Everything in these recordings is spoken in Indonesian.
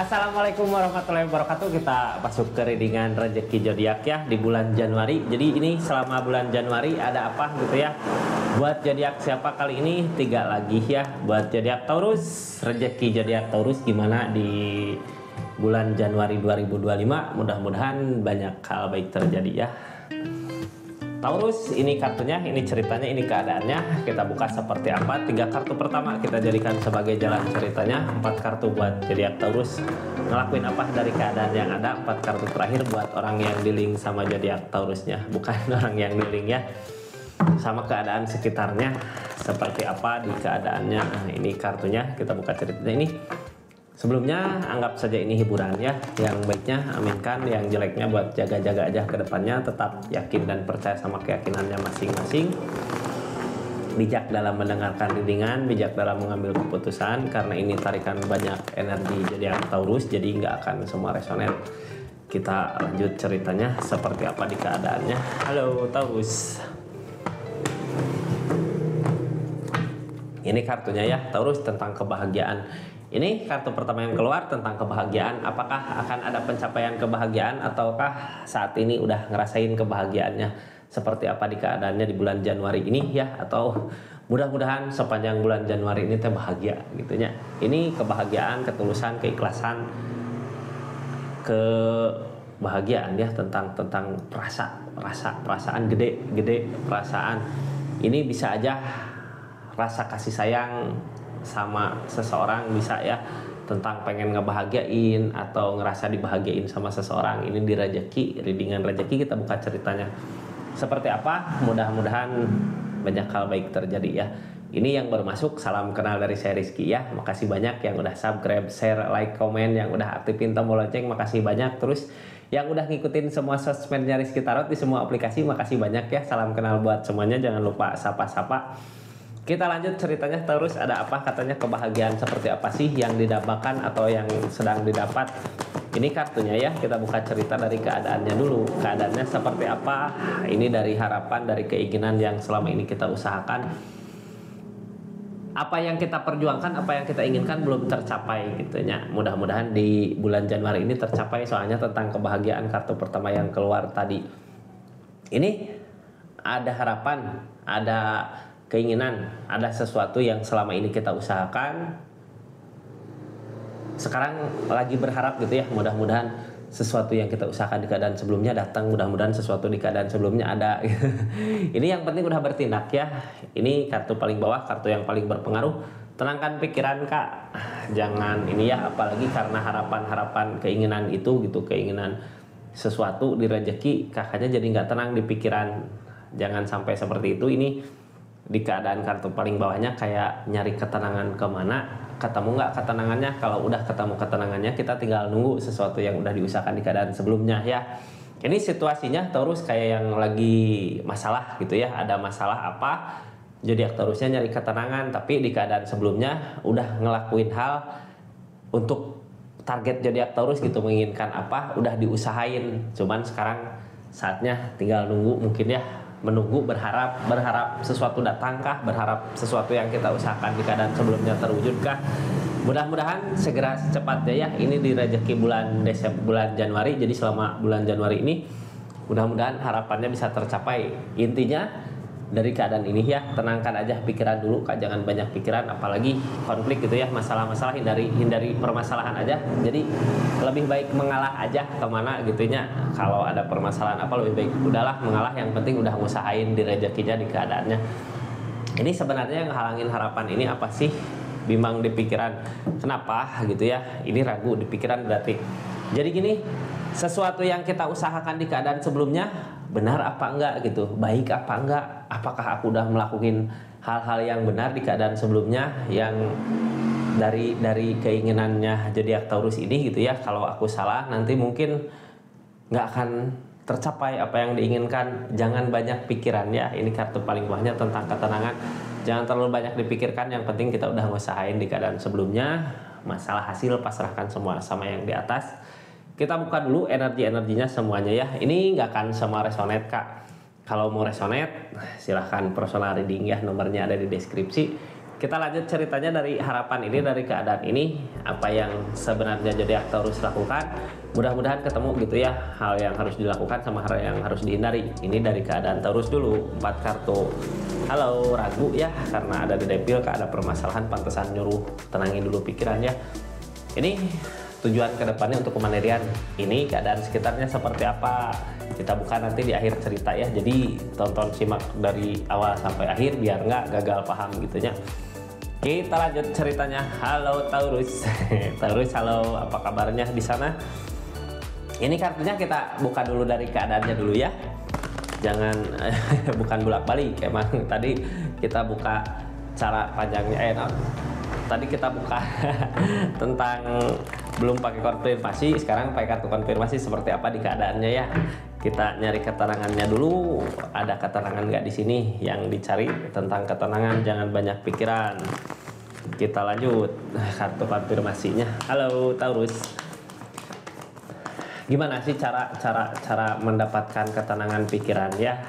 Assalamualaikum warahmatullahi wabarakatuh. Kita masuk ke readingan rezeki zodiak ya di bulan Januari. Jadi ini selama bulan Januari ada apa gitu ya? Buat zodiak siapa kali ini? 3 lagi ya. Buat zodiak Taurus, rezeki zodiak Taurus gimana di bulan Januari 2025? Mudah-mudahan banyak hal baik terjadi ya. Taurus, ini kartunya, ini ceritanya, ini keadaannya. Kita buka seperti apa. 3 kartu pertama kita jadikan sebagai jalan ceritanya. 4 kartu buat zodiak Taurus ngelakuin apa dari keadaan yang ada. 4 kartu terakhir buat orang yang dealing sama zodiak Taurusnya, bukan orang yang dealing ya, sama keadaan sekitarnya seperti apa di keadaannya. Nah, ini kartunya, kita buka ceritanya ini. Sebelumnya anggap saja ini hiburan ya. Yang baiknya aminkan, yang jeleknya buat jaga-jaga aja ke depannya. Tetap yakin dan percaya sama keyakinannya masing-masing. Bijak dalam mendengarkan readingan, bijak dalam mengambil keputusan, karena ini tarikan banyak energi zodiak Taurus, jadi nggak akan semua resonan. Kita lanjut ceritanya seperti apa di keadaannya. Halo Taurus. Ini kartunya ya Taurus, tentang kebahagiaan. Ini kartu pertama yang keluar tentang kebahagiaan. Apakah akan ada pencapaian kebahagiaan, ataukah saat ini udah ngerasain kebahagiaannya seperti apa di keadaannya di bulan Januari ini ya? Atau mudah-mudahan sepanjang bulan Januari ini teh bahagia gitu ya. Ini kebahagiaan, ketulusan, keikhlasan, kebahagiaan ya, tentang perasaan gede perasaan. Ini bisa aja rasa kasih sayang sama seseorang, bisa ya, tentang pengen ngebahagiain atau ngerasa dibahagiain sama seseorang. Ini di rezeki, readingan rezeki, kita buka ceritanya seperti apa. Mudah-mudahan banyak hal baik terjadi ya. Ini yang baru masuk, salam kenal dari saya Rizky ya. Makasih banyak yang udah subscribe, share, like, komen, yang udah aktifin tombol lonceng, makasih banyak. Terus yang udah ngikutin semua sosmednya Rizky Tarot di semua aplikasi, makasih banyak ya. Salam kenal buat semuanya, jangan lupa sapa-sapa. Kita lanjut ceritanya. Terus ada apa, katanya kebahagiaan seperti apa sih yang didambakan atau yang sedang didapat. Ini kartunya ya, kita buka cerita dari keadaannya dulu. Keadaannya seperti apa? Ini dari harapan, dari keinginan yang selama ini kita usahakan. Apa yang kita perjuangkan, apa yang kita inginkan belum tercapai gitu ya. Mudah-mudahan di bulan Januari ini tercapai, soalnya tentang kebahagiaan kartu pertama yang keluar tadi. Ini ada harapan, ada keinginan, ada sesuatu yang selama ini kita usahakan, sekarang lagi berharap gitu ya. Mudah-mudahan sesuatu yang kita usahakan di keadaan sebelumnya datang, mudah-mudahan sesuatu di keadaan sebelumnya ada. Ini yang penting udah bertindak ya. Ini kartu paling bawah, kartu yang paling berpengaruh. Tenangkan pikiran kak, jangan ini ya, apalagi karena harapan-harapan keinginan itu gitu, keinginan sesuatu di rezeki, kakaknya jadi nggak tenang di pikiran. Jangan sampai seperti itu. Ini di keadaan kartu paling bawahnya kayak nyari ketenangan kemana, ketemu nggak ketenangannya. Kalau udah ketemu ketenangannya, kita tinggal nunggu sesuatu yang udah diusahakan di keadaan sebelumnya ya. Ini situasinya Taurus kayak yang lagi masalah gitu ya, ada masalah apa, jadi Taurusnya nyari ketenangan, tapi di keadaan sebelumnya udah ngelakuin hal untuk target zodiak Taurus gitu, menginginkan apa udah diusahain, cuman sekarang saatnya tinggal nunggu mungkin ya. Menunggu, berharap sesuatu datangkah, berharap sesuatu yang kita usahakan di keadaan sebelumnya terwujudkah. Mudah-mudahan segera secepatnya ya. Ini di rezeki bulan Januari, jadi selama bulan Januari ini mudah-mudahan harapannya bisa tercapai. Intinya dari keadaan ini ya, tenangkan aja pikiran dulu kak, jangan banyak pikiran, apalagi konflik gitu ya, masalah-masalah, hindari permasalahan aja. Jadi lebih baik mengalah aja kemana gitunya. Kalau ada permasalahan apa, lebih baik udahlah mengalah, yang penting udah ngusahain di rezekinya, di keadaannya. Ini sebenarnya yang halangin harapan ini apa sih? Bimbang di pikiran, kenapa gitu ya, ini ragu di pikiran berarti. Jadi gini, sesuatu yang kita usahakan di keadaan sebelumnya benar apa enggak gitu, baik apa enggak, apakah aku udah melakukan hal-hal yang benar di keadaan sebelumnya yang dari keinginannya zodiak Taurus ini gitu ya. Kalau aku salah nanti mungkin nggak akan tercapai apa yang diinginkan. Jangan banyak pikiran ya. Ini kartu paling bawahnya tentang ketenangan, jangan terlalu banyak dipikirkan, yang penting kita udah ngusahain di keadaan sebelumnya. Masalah hasil pasrahkan semua sama yang di atas. Kita buka dulu energi-energinya semuanya ya. Ini nggak akan sama resonate kak. Kalau mau resonate silahkan personal reading ya, nomornya ada di deskripsi. kita lanjut ceritanya dari harapan ini, dari keadaan ini, apa yang sebenarnya zodiak Taurus lakukan. Mudah-mudahan ketemu gitu ya, hal yang harus dilakukan sama hal yang harus dihindari. Ini dari keadaan Taurus dulu, 4 kartu. Halo, ragu ya, karena ada di depil, ada permasalahan, pantesan nyuruh tenangin dulu pikiran ya. Ini tujuan kedepannya untuk kemandirian. Ini keadaan sekitarnya seperti apa, kita buka nanti di akhir cerita ya. Jadi tonton, simak dari awal sampai akhir biar nggak gagal paham gitu ya. Kita lanjut ceritanya. Halo Taurus. Taurus, halo, apa kabarnya di sana? Ini kartunya kita buka dulu dari keadaannya dulu ya. Jangan bukan bolak-balik, emang tadi kita buka cara panjangnya tadi kita buka tentang belum pakai konfirmasi, sekarang pakai kartu konfirmasi seperti apa di keadaannya ya. Kita nyari keterangannya dulu, ada keterangan nggak di sini? Yang dicari tentang ketenangan, jangan banyak pikiran. Kita lanjut kartu konfirmasinya. Halo Taurus, gimana sih cara mendapatkan ketenangan pikiran ya?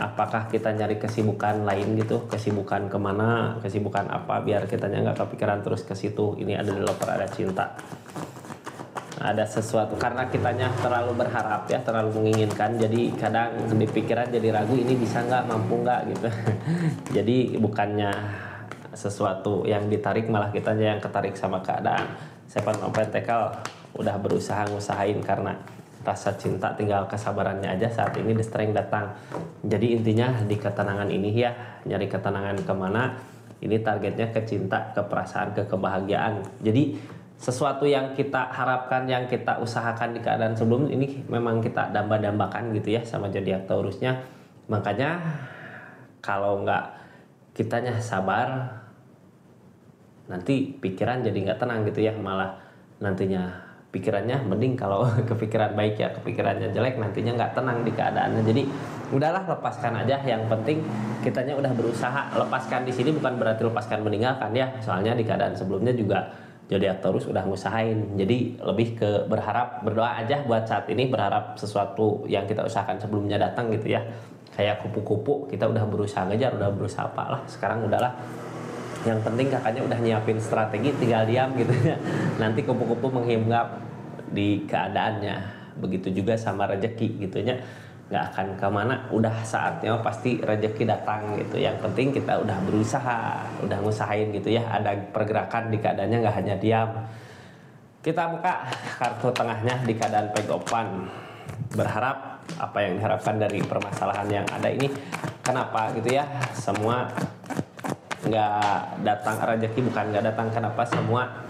Apakah kita nyari kesibukan lain gitu, kesibukan kemana, kesibukan apa biar kitanya nggak kepikiran terus ke situ. Ini ada developer, ada cinta, ada sesuatu karena kitanya terlalu berharap ya, terlalu menginginkan, jadi kadang di pikiran jadi ragu, ini bisa nggak, mampu nggak gitu. Jadi bukannya sesuatu yang ditarik, malah kitanya yang ketarik sama keadaan. Seven of Pentacles udah berusaha ngusahain karena rasa cinta, tinggal kesabarannya aja. Saat ini the strength datang. Jadi intinya di ketenangan ini ya, nyari ketenangan kemana, ini targetnya ke cinta, ke perasaan, ke kebahagiaan. Jadi sesuatu yang kita harapkan, yang kita usahakan di keadaan sebelum ini memang kita damba-dambakan gitu ya sama zodiak Taurusnya. Makanya kalau nggak kitanya sabar, nanti pikiran jadi nggak tenang gitu ya, malah nantinya pikirannya mending kalau kepikiran baik ya, kepikirannya jelek nantinya nggak tenang di keadaannya. Jadi udahlah, lepaskan aja, yang penting kitanya udah berusaha. Lepaskan di sini bukan berarti lepaskan meninggalkan ya, soalnya di keadaan sebelumnya juga zodiak Taurus udah ngusahain. Jadi lebih ke berharap, berdoa aja buat saat ini, berharap sesuatu yang kita usahakan sebelumnya datang gitu ya. Kayak kupu-kupu, kita udah berusaha ngejar, udah berusaha apalah, sekarang udahlah. Yang penting kakaknya udah nyiapin strategi, tinggal diam gitu ya. Nanti kupu-kupu menghinggap di keadaannya. Begitu juga sama rezeki gitu ya. Nggak akan kemana, udah saatnya pasti rezeki datang gitu. Yang penting kita udah berusaha, udah ngusahain gitu ya. Ada pergerakan di keadaannya, nggak hanya diam. Kita buka kartu tengahnya di keadaan pegopan. Berharap apa yang diharapkan dari permasalahan yang ada ini. Kenapa gitu ya? Semua nggak datang rezeki, bukan nggak datang, kenapa semua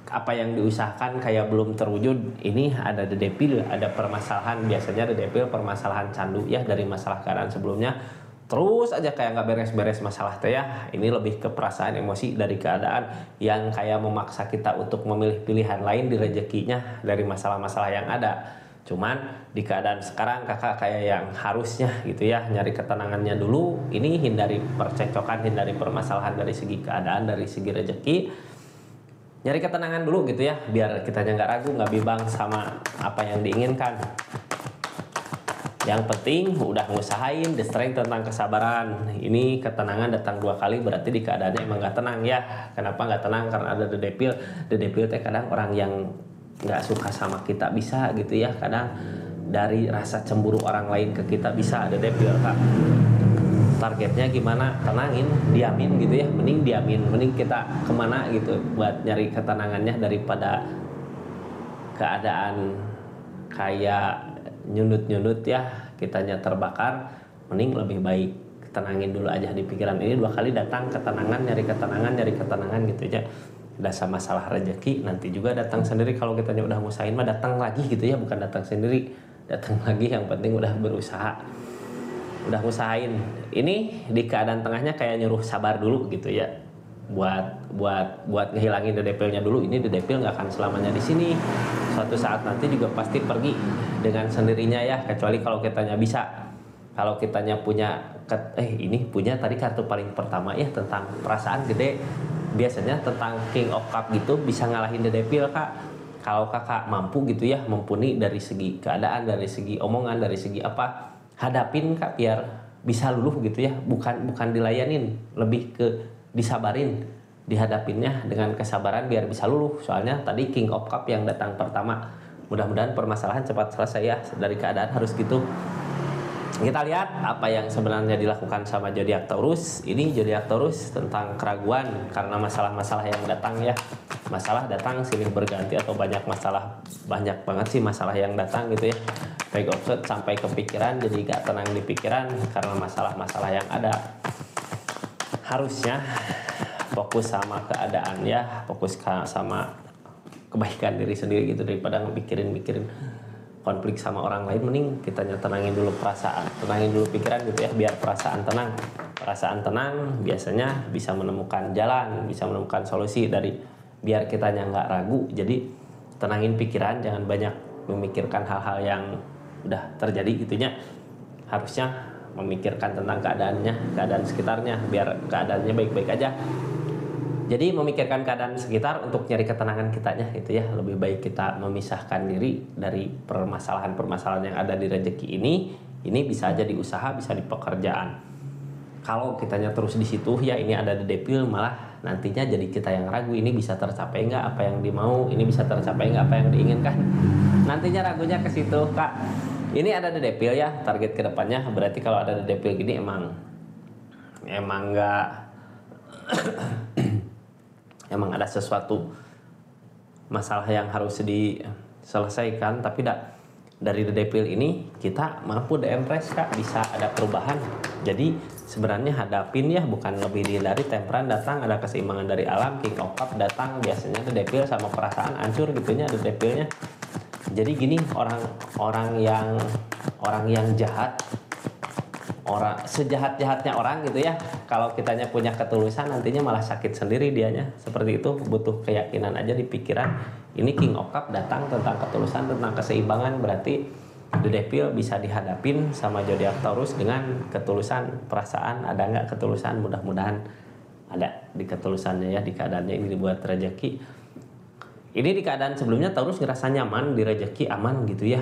apa yang diusahakan kayak belum terwujud. Ini ada the devil, ada permasalahan. Biasanya the devil permasalahan candu ya, dari masalah keadaan sebelumnya terus aja kayak nggak beres-beres masalah teh ya. Ini lebih ke perasaan emosi dari keadaan yang kayak memaksa kita untuk memilih pilihan lain di rezekinya dari masalah-masalah yang ada. Cuman di keadaan sekarang kakak kayak yang harusnya gitu ya, nyari ketenangannya dulu. Ini hindari percekcokan, hindari permasalahan dari segi keadaan, dari segi rezeki. Nyari ketenangan dulu gitu ya, biar kitanya nggak ragu, nggak bimbang sama apa yang diinginkan. Yang penting udah ngusahain, the strength tentang kesabaran. Ini ketenangan datang 2 kali, berarti di keadaannya emang nggak tenang ya. Kenapa nggak tenang? Karena ada the devil. The devil teh kadang orang yang nggak suka sama kita bisa gitu ya, kadang dari rasa cemburu orang lain ke kita bisa ada devil Kak. Targetnya gimana? Tenangin, diamin gitu ya, mending diamin, mending kita kemana gitu buat nyari ketenangannya daripada keadaan kayak nyundut-nyundut ya, kitanya terbakar. Mending lebih baik tenangin dulu aja di pikiran. Ini 2 kali datang ketenangan, nyari ketenangan gitu ya. Udah sama masalah rezeki, nanti juga datang sendiri. Kalau kitanya udah ngusahain mah datang lagi gitu ya, bukan datang sendiri, datang lagi. Yang penting udah berusaha, udah ngusahain. Ini di keadaan tengahnya kayak nyuruh sabar dulu gitu ya, buat ngehilangin the devil-nya dulu. Ini the devil nggak akan selamanya di sini, suatu saat nanti juga pasti pergi dengan sendirinya ya, kecuali kalau kitanya bisa. Kalau kitanya punya ini punya tadi kartu paling pertama ya, tentang perasaan gede. Biasanya tentang King of Cup gitu, bisa ngalahin the devil Kak. Kalau kakak mampu gitu ya, mumpuni dari segi keadaan, dari segi omongan, dari segi apa, hadapin Kak biar bisa luluh gitu ya. Bukan dilayanin, lebih ke disabarin, dihadapinnya dengan kesabaran biar bisa luluh. Soalnya tadi King of Cup yang datang pertama. Mudah-mudahan permasalahan cepat selesai ya dari keadaan harus gitu. Kita lihat apa yang sebenarnya dilakukan sama zodiak Taurus. Ini zodiak Taurus tentang keraguan karena masalah-masalah yang datang ya. Masalah datang silih berganti atau banyak masalah, banyak banget sih masalah yang datang gitu ya. Baik offset sampai kepikiran jadi gak tenang di pikiran karena masalah-masalah yang ada. Harusnya fokus sama keadaan ya, fokus sama kebaikan diri sendiri gitu daripada mikirin konflik sama orang lain. Mending kita tenangin dulu perasaan, tenangin dulu pikiran gitu ya biar perasaan tenang. Perasaan tenang biasanya bisa menemukan jalan, bisa menemukan solusi dari biar kitanya nggak ragu. Jadi tenangin pikiran, jangan banyak memikirkan hal-hal yang udah terjadi gitunya. Harusnya memikirkan tentang keadaan sekitarnya biar keadaannya baik-baik aja. Jadi memikirkan keadaan sekitar untuk nyari ketenangan kitanya gitu ya. Lebih baik kita memisahkan diri dari permasalahan-permasalahan yang ada di rezeki ini. Ini bisa aja di usaha, bisa di pekerjaan. Kalau kitanya terus di situ ya ini ada di depil, malah nantinya jadi kita yang ragu, ini bisa tercapai nggak apa yang dimau, ini bisa tercapai nggak apa yang diinginkan. Nantinya ragunya ke situ, Kak. Ini ada di depil ya, target kedepannya. Berarti kalau ada di depil gini emang nggak emang ada sesuatu masalah yang harus diselesaikan, tapi dari The Devil ini kita mampu de-impress Kak, bisa ada perubahan. Jadi sebenarnya hadapin ya, bukan lebih dihindari. Temperan datang, ada keseimbangan dari alam. King of Cup datang, biasanya The Devil sama perasaan hancur gitunya The Devilnya. Jadi gini, orang yang jahat, orang sejahat-jahatnya orang gitu ya, kalau kitanya punya ketulusan nantinya malah sakit sendiri dianya. Seperti itu, butuh keyakinan aja di pikiran. Ini King of Cup datang tentang ketulusan, tentang keseimbangan. Berarti The Devil bisa dihadapin sama zodiak Taurus dengan ketulusan. Perasaan ada nggak ketulusan? Mudah-mudahan ada di ketulusannya ya, di keadaannya ini dibuat rezeki. Ini di keadaan sebelumnya Taurus ngerasa nyaman di rezeki, aman gitu ya,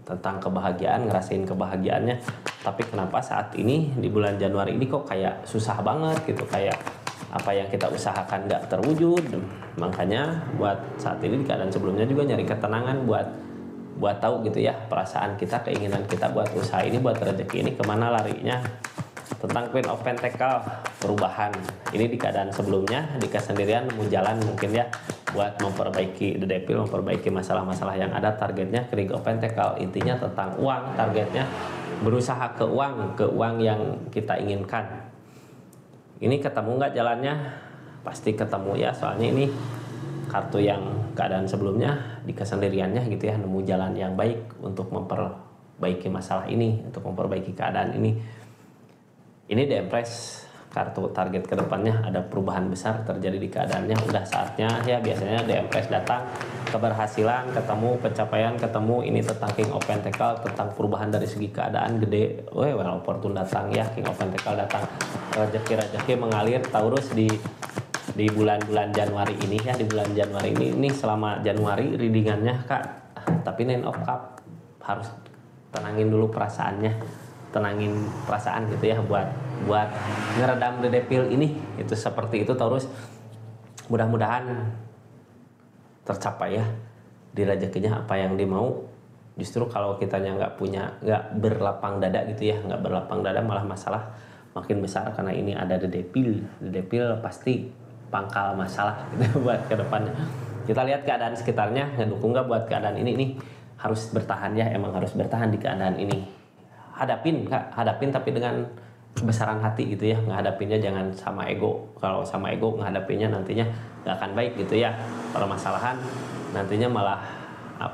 tentang kebahagiaan, ngerasain kebahagiaannya. Tapi kenapa saat ini di bulan Januari ini kok kayak susah banget gitu, kayak apa yang kita usahakan nggak terwujud. Makanya buat saat ini di keadaan sebelumnya juga nyari ketenangan buat tahu gitu ya perasaan kita, keinginan kita buat usaha ini, buat rezeki ini kemana larinya. Tentang Queen of Pentacle, perubahan. Ini di keadaan sebelumnya, di kesendirian nemu jalan mungkin ya buat memperbaiki The Devil, memperbaiki masalah-masalah yang ada. Targetnya King of Pentacle, intinya tentang uang, targetnya berusaha ke uang yang kita inginkan. Ini ketemu nggak jalannya? Pasti ketemu ya, soalnya ini kartu yang keadaan sebelumnya di kesendiriannya gitu ya, nemu jalan yang baik untuk memperbaiki masalah ini, untuk memperbaiki keadaan ini. Ini The Empress, kartu target kedepannya ada perubahan besar terjadi di keadaannya. Udah saatnya ya, biasanya The Empress datang keberhasilan, ketemu pencapaian, ketemu ini tentang King of Pentacle, tentang perubahan dari segi keadaan gede. Opportune datang ya, King of Pentacle datang, rezeki mengalir Taurus di bulan-bulan Januari ini ya, di bulan Januari ini selama Januari readingannya Kak. Tapi Nine of Cup harus tenangin dulu perasaannya, tenangin perasaan gitu ya, buat ngeredam The Devil ini. Itu seperti itu Taurus. Mudah-mudahan tercapai ya di rezekinya apa yang dimau. Justru kalau kitanya nggak berlapang dada gitu ya, nggak berlapang dada malah masalah makin besar, karena ini ada The Devil. The Devil pasti pangkal masalah gitu buat kedepannya. Kita lihat keadaan sekitarnya ngedukung nggak buat keadaan ini nih. Harus bertahan ya, emang harus bertahan di keadaan ini. Hadapin Kak, hadapin tapi dengan kebesaran hati gitu ya. Ngehadapinnya jangan sama ego. Kalau sama ego ngehadapinnya nantinya gak akan baik gitu ya. Permasalahan nantinya malah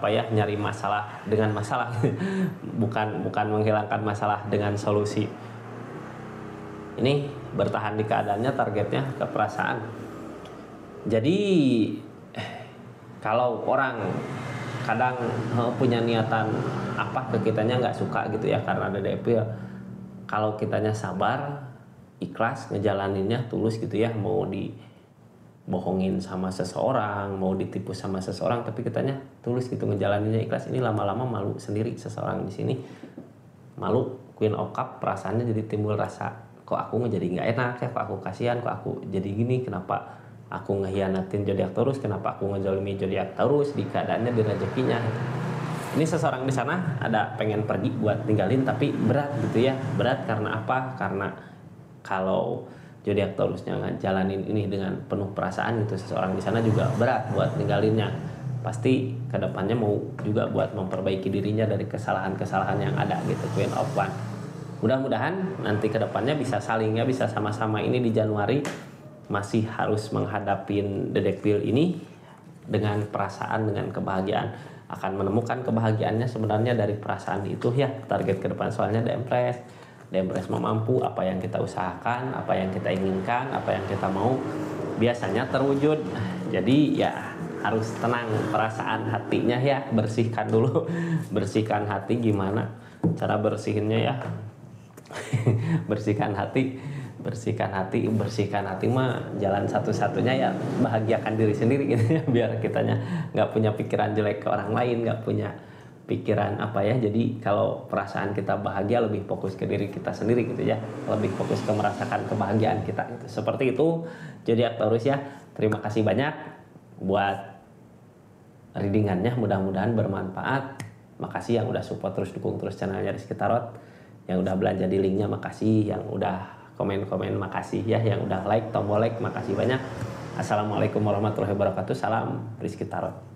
nyari masalah dengan masalah. bukan menghilangkan masalah dengan solusi. Ini bertahan di keadaannya, targetnya ke perasaan. Jadi kalau orang kadang punya niatan apa ke kitanya nggak suka gitu ya, karena ada Devil. Kalau kitanya sabar, ikhlas ngejalaninnya, tulus gitu ya, mau dibohongin sama seseorang, mau ditipu sama seseorang, tapi kitanya tulus gitu ngejalaninnya, ikhlas, ini lama-lama malu sendiri seseorang di sini. Malu Queen of Cup, perasaannya jadi timbul rasa kok aku jadi nggak enak ya, kok aku kasihan, kok aku jadi gini, kenapa aku ngehianatin zodiak Taurus, kenapa aku ngezalimi zodiak Taurus di keadaannya, di rezekinya. Ini seseorang di sana ada pengen pergi buat tinggalin, tapi berat gitu ya. Berat karena apa? Karena kalau zodiak Taurusnya ngejalanin ini dengan penuh perasaan gitu, seseorang di sana juga berat buat tinggalinnya. Pasti kedepannya mau juga buat memperbaiki dirinya dari kesalahan-kesalahan yang ada gitu. Queen of One. Mudah-mudahan nanti kedepannya bisa saling ya, bisa sama-sama ini di Januari masih harus menghadapin dedekpil ini dengan perasaan, dengan kebahagiaan. Akan menemukan kebahagiaannya sebenarnya dari perasaan itu ya. Target ke depan soalnya Dempres mau mampu apa yang kita usahakan, apa yang kita inginkan, apa yang kita mau biasanya terwujud. Jadi ya harus tenang perasaan hatinya ya, bersihkan dulu. Bersihkan hati gimana cara bersihinnya ya. bersihkan hati mah jalan satu-satunya ya bahagiakan diri sendiri gitu ya, biar kitanya nggak punya pikiran jelek ke orang lain, nggak punya pikiran apa ya. Jadi kalau perasaan kita bahagia, lebih fokus ke diri kita sendiri gitu ya, lebih fokus ke merasakan kebahagiaan kita gitu. Seperti itu zodiak Taurus ya. Terima kasih banyak buat readingannya, mudah-mudahan bermanfaat. Makasih yang udah support, terus dukung terus channelnya Rizky Tarot, yang udah belanja di linknya makasih, yang udah komen-komen makasih ya, yang udah like, tombol like makasih banyak. Assalamualaikum warahmatullahi wabarakatuh. Salam Rizky Tarot.